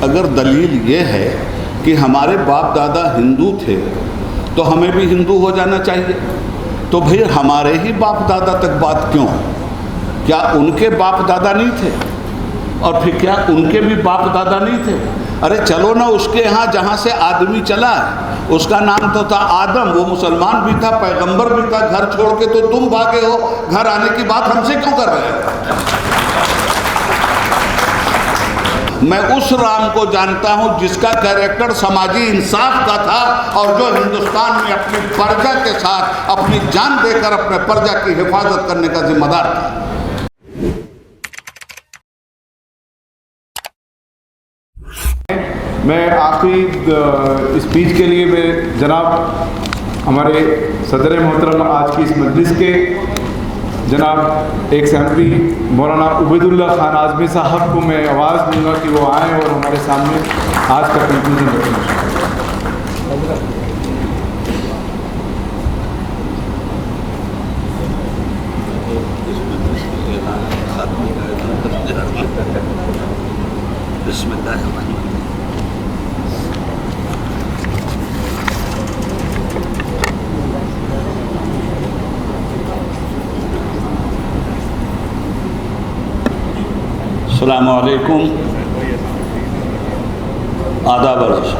اگر دلیل یہ ہے کہ ہمارے باپ دادا ہندو تھے تو ہمیں بھی ہندو ہو جانا چاہیے، تو بھئی ہمارے ہی باپ دادا تک بات کیوں؟ کیا ان کے باپ دادا نہیں تھے؟ اور پھر کیا ان کے بھی باپ دادا نہیں تھے؟ ارے چلو نا اس کے ہاں جہاں سے آدمی چلا ہے، اس کا نام تو تھا آدم، وہ مسلمان بھی تھا، پیغمبر بھی تھا، گھر چھوڑ کے تو تم بھاگے ہو، گھر آنے کی بات ہم سے کیوں کر رہے ہیں؟ میں اس رام کو جانتا ہوں جس کا کیریکٹر سماجی انصاف کا تھا، اور جو ہندوستان میں اپنی پرجا کے ساتھ اپنی جان دے کر اپنے پرجا کی حفاظت کرنے کا ذمہ دار تھا۔ میں آخری اسپیچ کے لیے میں جناب ہمارے صدر محترم آج کی اس مجلس کے جناب ایک سیمپلی مولانا عبید اللہ خان اعظمی صاحب کو میں آواز دوں گا کہ وہ آئیں اور ہمارے سامنے آج کا کنکلوژن رکھیں۔ بسم اللہ الرحمن الرحیم۔ السلام علیکم، آداب عرض۔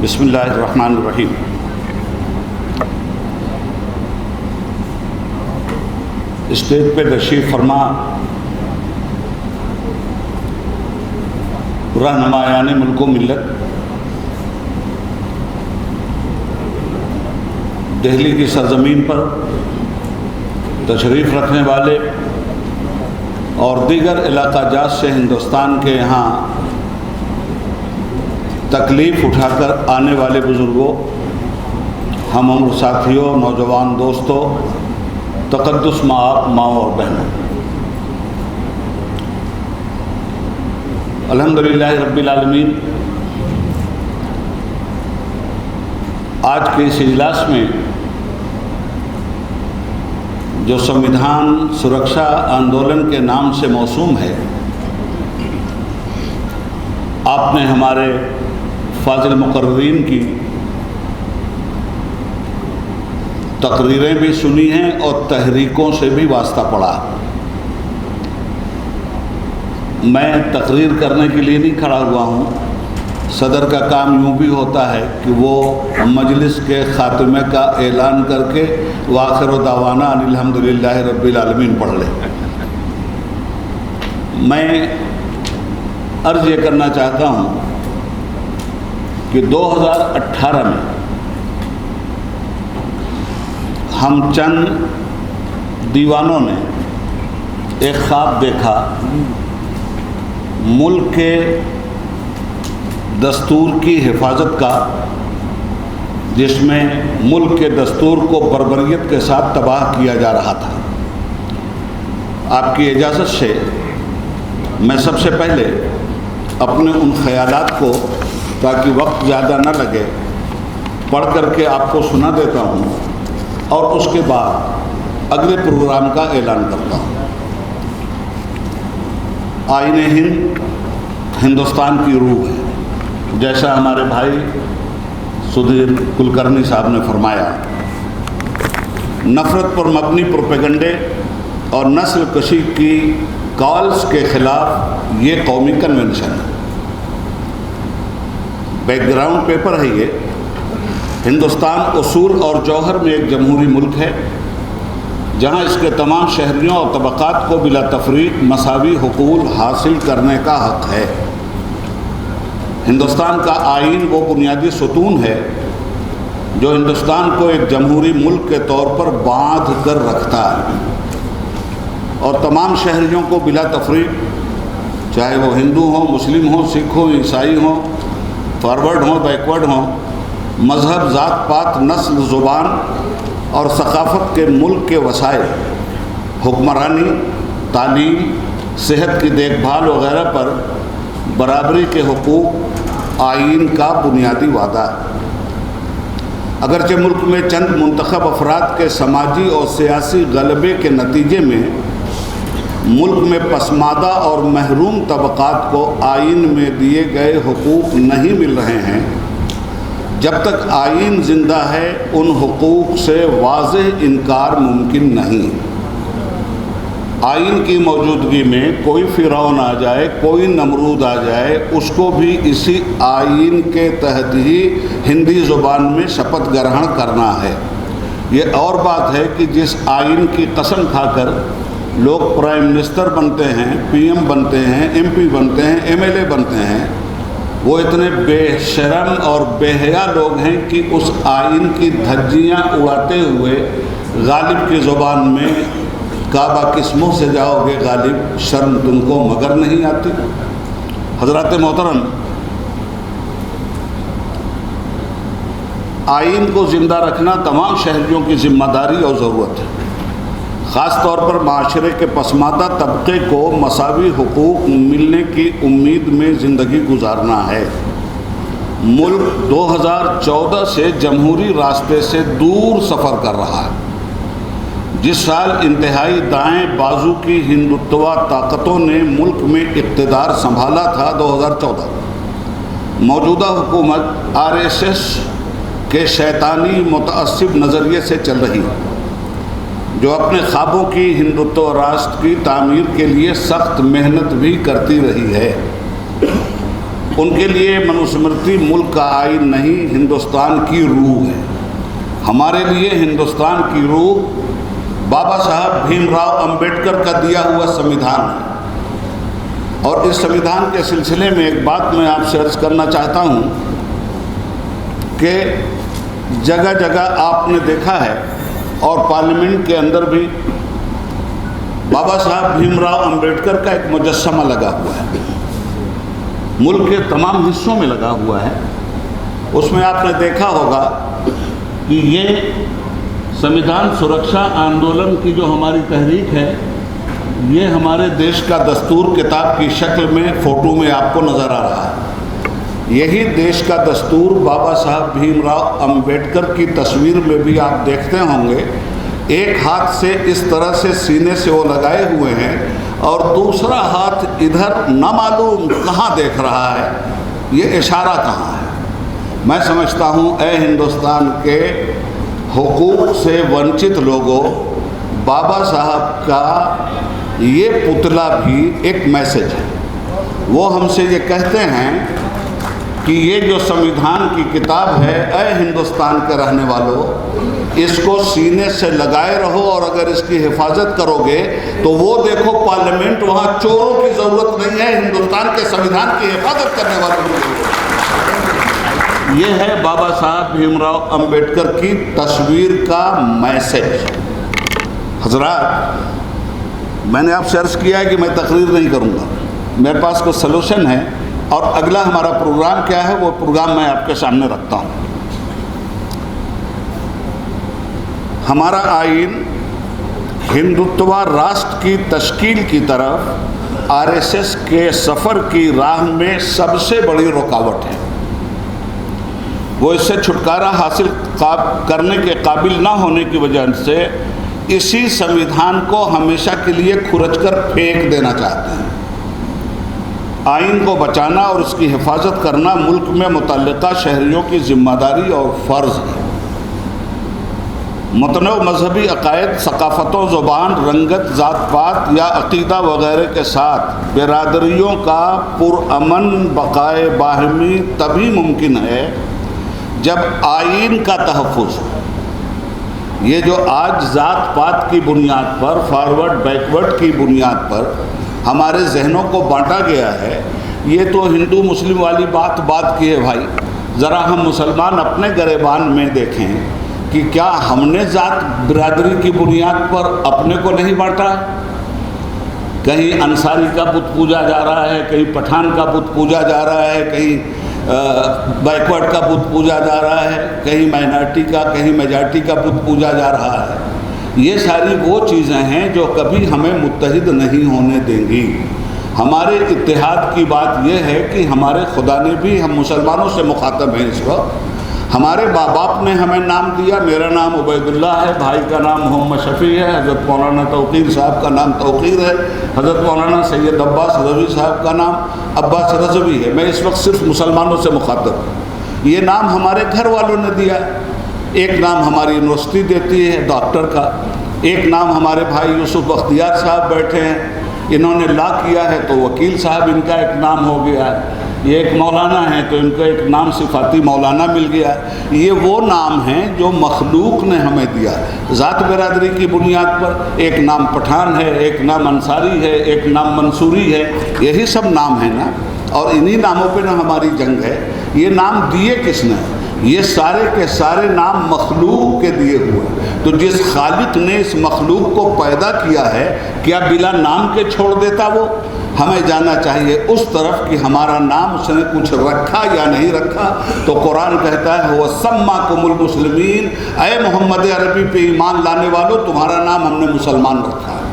بسم اللہ الرحمن الرحیم۔ اسٹیج پہ تشریف فرما رہنمایان ملک و ملت، دہلی کی سرزمین پر تشریف رکھنے والے اور دیگر علاقہ جات سے ہندوستان کے یہاں تکلیف اٹھا کر آنے والے بزرگوں، ہم عمر ساتھیوں، نوجوان دوستوں، تقدس ماؤں اور بہنوں، الحمدللہ رب العالمین، آج کے اس اجلاس میں جو سنویدھان سرکشا آندولن کے نام سے موسوم ہے، آپ نے ہمارے فاضل مقررین کی تقریریں بھی سنی ہیں اور تحریکوں سے بھی واسطہ پڑا۔ میں تقریر کرنے کے لیے نہیں کھڑا ہوا ہوں، صدر کا کام یوں بھی ہوتا ہے کہ وہ مجلس کے خاتمے کا اعلان کر کے وآخر دعوانا ان الحمدللہ رب العالمین پڑھ لے۔ میں عرض یہ کرنا چاہتا ہوں کہ 2018 میں ہم چند دیوانوں نے ایک خواب دیکھا، ملک کے دستور کی حفاظت کا، جس میں ملک کے دستور کو بربریت کے ساتھ تباہ کیا جا رہا تھا۔ آپ کی اجازت سے میں سب سے پہلے اپنے ان خیالات کو، تاکہ وقت زیادہ نہ لگے، پڑھ کر کے آپ کو سنا دیتا ہوں، اور اس کے بعد اگلے پروگرام کا اعلان کرتا ہوں۔ آئین ہند ہندوستان کی روح ہے، جیسا ہمارے بھائی سدھیر کلکرنی صاحب نے فرمایا۔ نفرت پر مبنی پروپیگنڈے اور نسل کشی کی کالز کے خلاف یہ قومی کنونشن ہے۔ بیک گراؤنڈ پیپر ہے یہ۔ ہندوستان اصول اور جوہر میں ایک جمہوری ملک ہے، جہاں اس کے تمام شہریوں اور طبقات کو بلا تفریق مساوی حقوق حاصل کرنے کا حق ہے۔ ہندوستان کا آئین وہ بنیادی ستون ہے جو ہندوستان کو ایک جمہوری ملک کے طور پر باندھ کر رکھتا ہے، اور تمام شہریوں کو بلا تفریق، چاہے وہ ہندو ہوں، مسلم ہوں، سکھ ہوں، عیسائی ہوں، فارورڈ ہوں، بیکورڈ ہوں، مذہب، ذات پات، نسل، زبان اور ثقافت کے ملک کے وسائل، حکمرانی، تعلیم، صحت کی دیکھ بھال وغیرہ پر برابری کے حقوق آئین کا بنیادی وعدہ ہے۔ اگرچہ ملک میں چند منتخب افراد کے سماجی اور سیاسی غلبے کے نتیجے میں ملک میں پسماندہ اور محروم طبقات کو آئین میں دیے گئے حقوق نہیں مل رہے ہیں، جب تک آئین زندہ ہے ان حقوق سے واضح انکار ممکن نہیں۔ آئین کی موجودگی میں کوئی فرعون آ جائے، کوئی نمرود آ جائے، اس کو بھی اسی آئین کے تحت ہی ہندی زبان میں شپتھ گرہن کرنا ہے۔ یہ اور بات ہے کہ جس آئین کی قسم کھا کر لوگ پرائم منسٹر بنتے ہیں، پی ایم بنتے ہیں، ایم پی بنتے ہیں، ایم ایل اے بنتے ہیں، وہ اتنے بے شرم اور بے حیا لوگ ہیں کہ اس آئین کی دھجیاں اڑاتے ہوئے غالب کی زبان میں کعبہ کس منہ سے جاؤ گے غالب، شرم تم کو مگر نہیں آتی۔ حضرات محترم، آئین کو زندہ رکھنا تمام شہریوں کی ذمہ داری اور ضرورت ہے، خاص طور پر معاشرے کے پسماندہ طبقے کو مساوی حقوق ملنے کی امید میں زندگی گزارنا ہے۔ ملک 2014 سے جمہوری راستے سے دور سفر کر رہا ہے۔ جس سال انتہائی دائیں بازو کی ہندوتوا طاقتوں نے ملک میں اقتدار سنبھالا تھا 2014، موجودہ حکومت RSS کے شیطانی متعصب نظریے سے چل رہی ہے، جو اپنے خوابوں کی ہندوتوا راستر کی تعمیر کے لیے سخت محنت بھی کرتی رہی ہے۔ ان کے لیے منوسمرتی ملک کا آئین نہیں، ہندوستان کی روح ہے۔ ہمارے لیے ہندوستان کی روح بابا صاحب بھیم راؤ امبیڈکر کا دیا ہوا سمویدھان ہے۔ اور اس سمویدھان کے سلسلے میں ایک بات میں آپ سے عرض کرنا چاہتا ہوں کہ جگہ جگہ آپ نے دیکھا ہے اور پارلیمنٹ کے اندر بھی بابا صاحب بھیم راؤ امبیڈکر کا ایک مجسمہ لگا ہوا ہے، ملک کے تمام حصوں میں لگا ہوا ہے۔ اس میں آپ نے دیکھا ہوگا کہ یہ سمویدھان سرکشا آندولن کی جو ہماری تحریک ہے، یہ ہمارے دیش کا دستور کتاب کی شکل میں فوٹو میں آپ کو نظر آ رہا ہے۔ یہی دیش کا دستور بابا صاحب بھیم راؤ امبیڈکر کی تصویر میں بھی آپ دیکھتے ہوں گے، ایک ہاتھ سے اس طرح سے سینے سے وہ لگائے ہوئے ہیں اور دوسرا ہاتھ ادھر نہ معلوم کہاں دیکھ رہا ہے، یہ اشارہ کہاں ہے؟ میں سمجھتا ہوں اے ہندوستان کے حقوق سے ونچت لوگوں، بابا صاحب کا یہ پتلا بھی ایک میسج ہے۔ وہ ہم سے یہ کہتے ہیں کہ یہ جو سمویدھان کی کتاب ہے، اے ہندوستان کے رہنے والوں، اس کو سینے سے لگائے رہو، اور اگر اس کی حفاظت کرو گے تو وہ دیکھو پارلیمنٹ، وہاں چوروں کی ضرورت نہیں ہے، ہندوستان کے سمویدھان کی حفاظت کرنے والوں کی ضرورت ہے۔ یہ ہے بابا صاحب بھیم راؤ امبیڈکر کی تصویر کا میسج۔ حضرات، میں نے آپ سے عرض کیا ہے کہ میں تقریر نہیں کروں گا، میرے پاس کوئی سلوشن ہے، اور اگلا ہمارا پروگرام کیا ہے وہ پروگرام میں آپ کے سامنے رکھتا ہوں۔ ہمارا آئین ہندوتوا راشٹر کی تشکیل کی طرف RSS کے سفر کی راہ میں سب سے بڑی رکاوٹ ہے۔ وہ اس سے چھٹکارا حاصل کرنے کے قابل نہ ہونے کی وجہ سے اسی سمویدھان کو ہمیشہ کے لیے کھرچ کر پھینک دینا چاہتے ہیں۔ آئین کو بچانا اور اس کی حفاظت کرنا ملک میں متعلقہ شہریوں کی ذمہ داری اور فرض ہے۔ متنوع مذہبی عقائد، ثقافتوں، زبان، رنگت، ذات پات یا عقیدہ وغیرہ کے ساتھ برادریوں کا پرامن بقائے باہمی تبھی ممکن ہے جب آئین کا تحفظ ہو۔ یہ جو آج ذات پات کی بنیاد پر، فارورڈ بیکورڈ کی بنیاد پر ہمارے ذہنوں کو بانٹا گیا ہے، یہ تو ہندو مسلم والی بات کی ہے بھائی۔ ذرا ہم مسلمان اپنے گریبان میں دیکھیں کہ کیا ہم نے ذات برادری کی بنیاد پر اپنے کو نہیں بانٹا؟ کہیں انصاری کا بت پوجا جا رہا ہے، کہیں پٹھان کا بت پوجا جا رہا ہے، کہیں بیکورڈ کا بت پوجا جا رہا ہے، کہیں مائنارٹی کا، کہیں میجارٹی کا بت پوجا جا رہا ہے۔ یہ ساری وہ چیزیں ہیں جو کبھی ہمیں متحد نہیں ہونے دیں گی۔ ہمارے اتحاد کی بات یہ ہے کہ ہمارے خدا نے بھی ہم مسلمانوں سے مخاطب ہیں اس وقت، ہمارے ماں باپ نے ہمیں نام دیا، میرا نام عبیداللہ ہے، بھائی کا نام محمد شفیع ہے، حضرت مولانا توقیر صاحب کا نام توقیر ہے، حضرت مولانا سید عباس رضوی صاحب کا نام عباس رضوی ہے۔ میں اس وقت صرف مسلمانوں سے مخاطب ہوں۔ یہ نام ہمارے گھر والوں نے دیا۔ ایک نام ہماری یونیورسٹی دیتی ہے ڈاکٹر کا، ایک نام ہمارے بھائی یوسف بختیار صاحب بیٹھے ہیں، انہوں نے لا کیا ہے تو وکیل صاحب ان کا ایک نام ہو گیا ہے۔ یہ ایک مولانا ہیں تو ان کا ایک نام صفاتی مولانا مل گیا۔ یہ وہ نام ہیں جو مخلوق نے ہمیں دیا، ذات برادری کی بنیاد پر۔ ایک نام پٹھان ہے، ایک نام انصاری ہے، ایک نام منصوری ہے، یہی سب نام ہیں نا، اور انہی ناموں پہ نہ ہماری جنگ ہے۔ یہ نام دیے کس نے؟ یہ سارے کے سارے نام مخلوق کے دیے ہوئے۔ تو جس خالق نے اس مخلوق کو پیدا کیا ہے، کیا بلا نام کے چھوڑ دیتا وہ؟ ہمیں جاننا چاہیے اس طرف کہ ہمارا نام اس نے کچھ رکھا یا نہیں رکھا۔ تو قرآن کہتا ہے وَسَمَّاكُمُ الْمُسْلِمِينَ، اے محمد عربی پہ ایمان لانے والوں، تمہارا نام ہم نے مسلمان رکھا ہے۔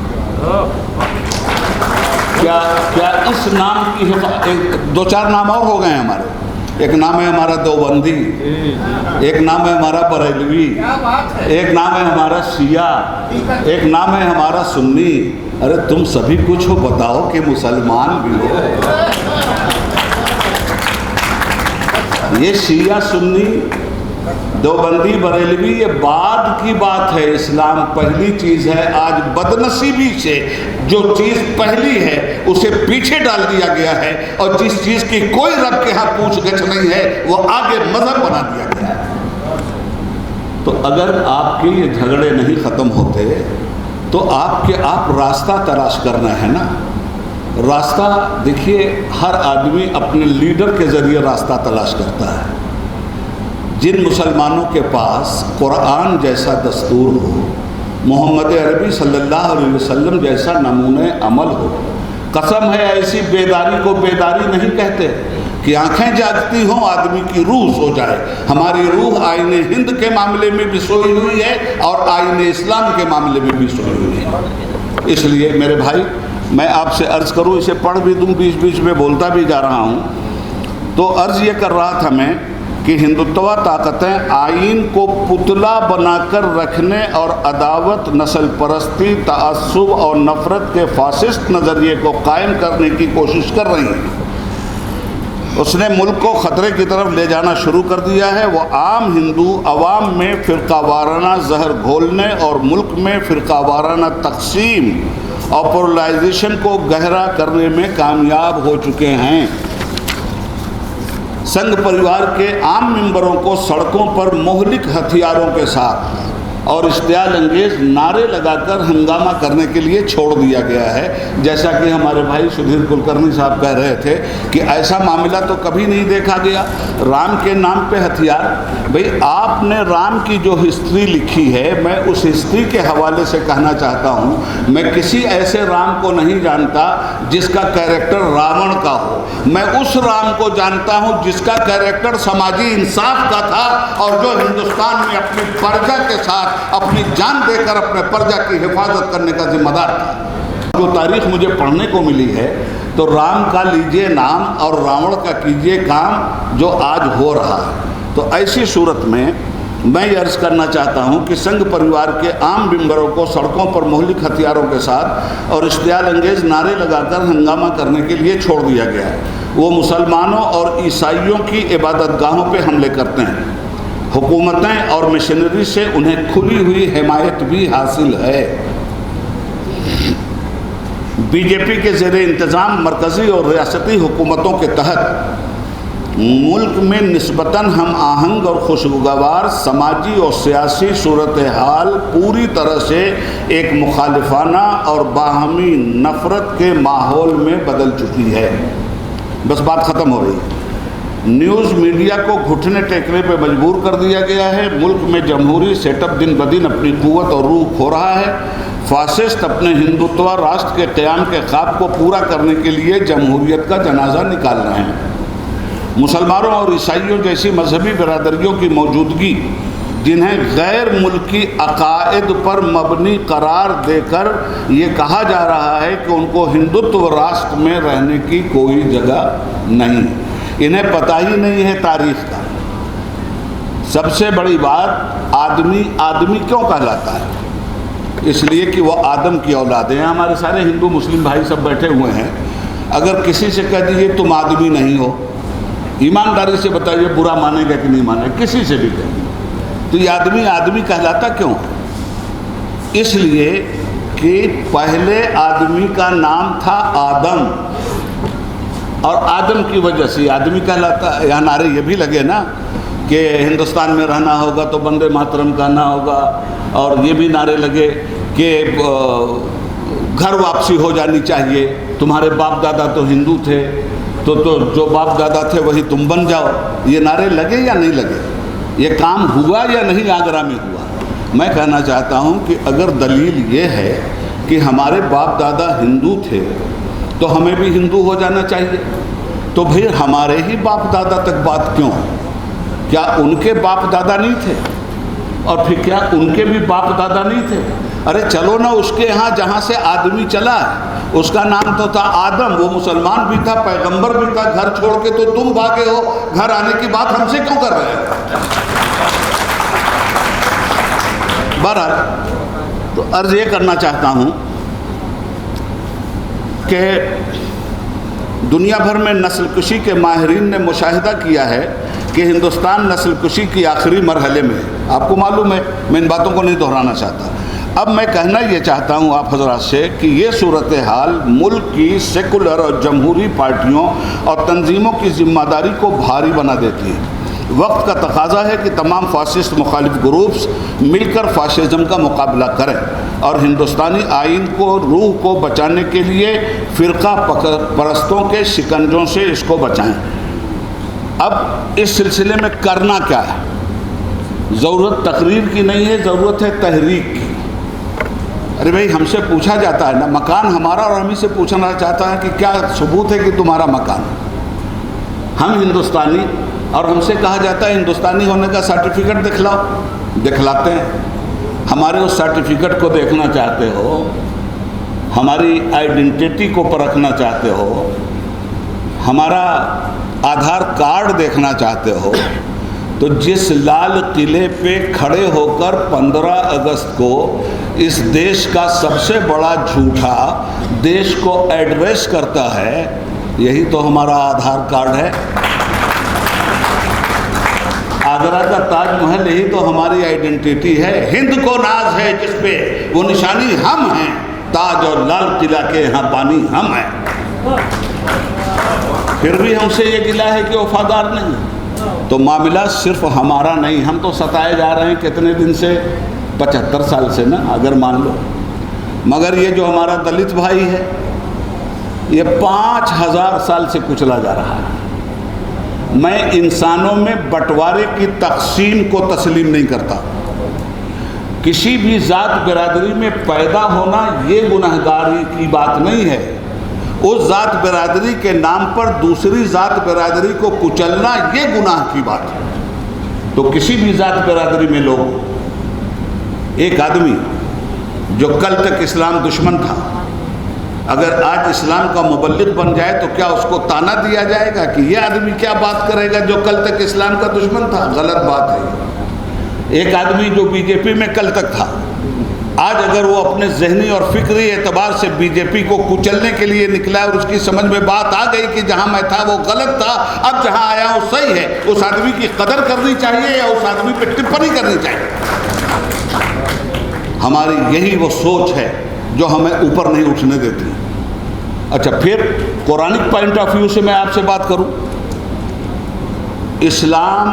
کیا اس نام کی دو چار نام اور ہو گئے ہمارے؟ ایک نام ہے ہمارا دیوبندی، ایک نام ہے ہمارا بریلوی، ایک نام ہے ہمارا شیعہ، ایک نام ہے ہمارا سنی۔ ارے تم سبھی کچھ ہو، بتاؤ کہ مسلمان بھی ہو۔ یہ شیعہ سنی دیوبندی بریلوی یہ بعد کی بات ہے، اسلام پہلی چیز ہے۔ آج بدنصیبی سے جو چیز پہلی ہے اسے پیچھے ڈال دیا گیا ہے، اور جس چیز کی کوئی رب کے ہاں پوچھ گچھ نہیں ہے وہ آگے مذہب بنا دیا گیا ہے۔ تو اگر آپ کے یہ جھگڑے نہیں ختم ہوتے تو آپ راستہ تلاش کرنا ہے نا۔ راستہ دیکھیے، ہر آدمی اپنے لیڈر کے ذریعے راستہ تلاش کرتا ہے۔ جن مسلمانوں کے پاس قرآن جیسا دستور ہو، محمد عربی صلی اللہ علیہ وسلم جیسا نمونہ عمل ہو، قسم ہے ایسی بیداری کو بیداری نہیں کہتے کہ آنکھیں جاگتی ہوں آدمی کی روح سو جائے۔ ہماری روح آئین ہند کے معاملے میں بھی سوئی ہوئی ہے اور آئین اسلام کے معاملے میں بھی سوئی ہوئی ہے۔ اس لیے میرے بھائی، میں آپ سے عرض کروں، اسے پڑھ بھی دوں، بیچ بیچ میں بولتا بھی جا رہا ہوں، تو عرض یہ کر رہا تھا میں کہ ہندوتوا طاقتیں آئین کو پتلا بنا کر رکھنے اور عداوت، نسل پرستی، تعصب اور نفرت کے فاسسٹ نظریے کو قائم کرنے کی کوشش کر رہی ہیں۔ اس نے ملک کو خطرے کی طرف لے جانا شروع کر دیا ہے۔ وہ عام ہندو عوام میں فرقہ وارانہ زہر گھولنے اور ملک میں فرقہ وارانہ تقسیم اور پولرائزیشن کو گہرا کرنے میں کامیاب ہو چکے ہیں۔ سنگھ پریوار کے عام ممبروں کو سڑکوں پر مہلک ہتھیاروں کے ساتھ اور اشتعال انگیز نعرے لگا کر ہنگامہ کرنے کے لیے چھوڑ دیا گیا ہے۔ جیسا کہ ہمارے بھائی سدھیر کلکرنی صاحب کہہ رہے تھے کہ ایسا معاملہ تو کبھی نہیں دیکھا گیا۔ رام کے نام پہ ہتھیار، بھئی آپ نے رام کی جو ہسٹری لکھی ہے، میں اس ہسٹری کے حوالے سے کہنا چاہتا ہوں، میں کسی ایسے رام کو نہیں جانتا جس کا کیریکٹر راون کا ہو۔ میں اس رام کو جانتا ہوں جس کا کیریکٹر سماجی انصاف کا تھا، اور جو ہندوستان میں اپنی پرجا کے ساتھ اپنی جان دے کر اپنے پرجا کی حفاظت کرنے کا ذمہ دار تھا۔ جو تاریخ مجھے پڑھنے کو ملی ہے تو رام کا لیجئے نام اور راون کا کیجئے کام جو آج ہو رہا ہے۔ تو ایسی صورت میں میں یہ عرض کرنا چاہتا ہوں کہ سنگھ پریوار کے عام ممبروں کو سڑکوں پر مہلک ہتھیاروں کے ساتھ اور اشتعال انگیز نعرے لگا کر ہنگامہ کرنے کے لیے چھوڑ دیا گیا ہے۔ وہ مسلمانوں اور عیسائیوں کی عبادت گاہوں پہ حملے کرتے ہیں۔ حکومتیں اور مشنری سے انہیں کھلی ہوئی حمایت بھی حاصل ہے۔ بی جے پی کے زیر انتظام مرکزی اور ریاستی حکومتوں کے تحت ملک میں نسبتاً ہم آہنگ اور خوشگوار سماجی اور سیاسی صورتحال پوری طرح سے ایک مخالفانہ اور باہمی نفرت کے ماحول میں بدل چکی ہے۔ بس بات ختم ہو رہی ہے۔ نیوز میڈیا کو گھٹنے ٹیکنے پہ مجبور کر دیا گیا ہے۔ ملک میں جمہوری سیٹ اپ دن بدن اپنی قوت اور روح کھو رہا ہے۔ فاسسٹ اپنے ہندوتوا راشٹر کے قیام کے خواب کو پورا کرنے کے لیے جمہوریت کا جنازہ نکال رہے ہیں۔ مسلمانوں اور عیسائیوں جیسی مذہبی برادریوں کی موجودگی، جنہیں غیر ملکی عقائد پر مبنی قرار دے کر یہ کہا جا رہا ہے کہ ان کو ہندوتو راشٹر میں رہنے کی کوئی جگہ نہیں، انہیں پتہ ہی نہیں ہے تاریخ کا۔ سب سے بڑی بات آدمی آدمی کیوں کہلاتا ہے؟ اس لیے کہ وہ آدم کی اولادیں ہیں. ہمارے سارے ہندو مسلم بھائی سب بیٹھے ہوئے ہیں. اگر کسی سے کہہ دیجیے تم آدمی نہیں ہو، ایمانداری سے بتائیے برا مانے گا کہ نہیں مانے گا؟ کسی سے بھی کہیے تو یہ آدمی آدمی کہلاتا کیوں؟ اس لیے کہ پہلے آدمی کا نام تھا آدم، اور آدم کی وجہ سے آدمی کہلاتا ہے. یہاں نعرے یہ بھی لگے نا کہ ہندوستان میں رہنا ہوگا تو بندے ماترم کہنا ہوگا، اور یہ بھی نعرے لگے کہ گھر واپسی ہو جانی چاہیے، تمہارے باپ دادا تو ہندو تھے تو جو باپ دادا تھے وہی تم بن جاؤ. یہ نعرے لگے یا نہیں لگے؟ یہ کام ہوا یا نہیں آگرہ میں ہوا؟ میں کہنا چاہتا ہوں کہ اگر دلیل یہ ہے کہ ہمارے باپ دادا ہندو تھے تو ہمیں بھی ہندو ہو جانا چاہیے، تو پھر ہمارے ہی باپ دادا تک بات کیوں؟ کیا ان کے باپ دادا نہیں تھے؟ اور پھر کیا ان کے بھی باپ دادا نہیں تھے؟ ارے چلو نا اس کے ہاں جہاں سے آدمی چلا ہے، اس کا نام تو تھا آدم، وہ مسلمان بھی تھا، پیغمبر بھی تھا. گھر چھوڑ کے تو تم بھاگے ہو، گھر آنے کی بات ہم سے کیوں کر رہے ہیں؟ بہرحال تو عرض یہ کرنا چاہتا ہوں کہ دنیا بھر میں نسل کشی کے ماہرین نے مشاہدہ کیا ہے کہ ہندوستان نسل کشی کی آخری مرحلے میں ہے. آپ کو معلوم ہے، میں ان باتوں کو نہیں دہرانا چاہتا. اب میں کہنا یہ چاہتا ہوں آپ حضرات سے کہ یہ صورتحال ملک کی سیکولر اور جمہوری پارٹیوں اور تنظیموں کی ذمہ داری کو بھاری بنا دیتی ہے. وقت کا تقاضا ہے کہ تمام فاسسٹ مخالف گروپس مل کر فاشزم کا مقابلہ کریں اور ہندوستانی آئین کو، روح کو بچانے کے لیے فرقہ پرستوں کے شکنجوں سے اس کو بچائیں. اب اس سلسلے میں کرنا کیا ہے؟ ضرورت تقریر کی نہیں ہے، ضرورت ہے تحریک کی. ارے بھائی ہم سے پوچھا جاتا ہے نا، مکان ہمارا، اور ہم ہی سے پوچھنا چاہتا ہے کہ کیا ثبوت ہے کہ تمہارا مکان؟ ہم ہندوستانی، اور ہم سے کہا جاتا ہے ہندوستانی ہونے کا سرٹیفکیٹ دکھلاؤ، دکھلاتے ہیں. ہمارے اس سرٹیفکیٹ کو دیکھنا چاہتے ہو، ہماری آئیڈینٹی کو پرکھنا چاہتے ہو، ہمارا آدھار کارڈ دیکھنا چاہتے ہو، تو جس لال قلعے پہ کھڑے ہو کر 15 اگست کو اس دیش کا سب سے بڑا جھوٹا دیش کو ایڈریس کرتا ہے، یہی تو ہمارا آدھار کارڈ ہے. آگرہ کا تاج محل یہی تو ہماری آئیڈینٹی ہے. ہند کو ناز ہے جس پہ، وہ نشانی ہم ہیں. تاج اور لال قلعہ کے یہاں بانی ہم ہیں. پھر بھی ہم سے یہ گلہ ہے کہ وفادار نہیں. تو معاملہ صرف ہمارا نہیں، ہم تو ستائے جا رہے ہیں کتنے دن سے؟ 75 سال سے نا، اگر مان لو. مگر یہ جو ہمارا دلت بھائی ہے، یہ 5000 سال سے کچلا جا رہا ہے. میں انسانوں میں بٹوارے کی تقسیم کو تسلیم نہیں کرتا. کسی بھی ذات برادری میں پیدا ہونا یہ گنہگاری کی بات نہیں ہے. اس ذات برادری کے نام پر دوسری ذات برادری کو کچلنا یہ گناہ کی بات ہے. تو کسی بھی ذات برادری میں لوگ، ایک آدمی جو کل تک اسلام دشمن تھا، اگر آج اسلام کا مبلغ بن جائے تو کیا اس کو تانا دیا جائے گا کہ یہ آدمی کیا بات کرے گا جو کل تک اسلام کا دشمن تھا؟ غلط بات ہے. ایک آدمی جو بی جے پی میں کل تک تھا، آج اگر وہ اپنے ذہنی اور فکری اعتبار سے بی جے پی کو کچلنے کے لیے نکلا اور اس کی سمجھ میں بات آ گئی کہ جہاں میں تھا وہ غلط تھا، اب جہاں آیا وہ صحیح ہے، اس آدمی کی قدر کرنی چاہیے یا اس آدمی پہ ٹپنی کرنی چاہیے؟ ہماری یہی وہ سوچ ہے جو ہمیں اوپر نہیں اٹھنے دیتی. اچھا، پھر قرآنک پوائنٹ آف ویو سے میں آپ سے بات کروں. اسلام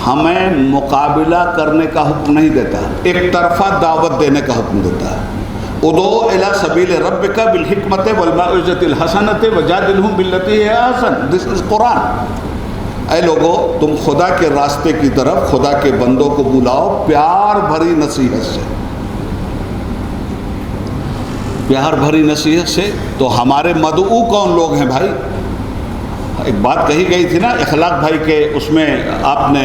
ہمیں مقابلہ کرنے کا حکم نہیں دیتا، ایک طرفہ دعوت دینے کا حکم دیتا ہے. ادعو الی سبیل ربک بالحکمت والموعظۃ الحسنۃ وجادلھم باللتی ہی احسن. دس از قرآن. اے لوگو، تم خدا کے راستے کی طرف خدا کے بندوں کو بلاؤ پیار بھری نصیحت سے. پیار بھری نصیحت سے. تو ہمارے مدعو کون لوگ ہیں بھائی؟ ایک بات کہی گئی تھی نا اخلاق بھائی کے، اس میں آپ نے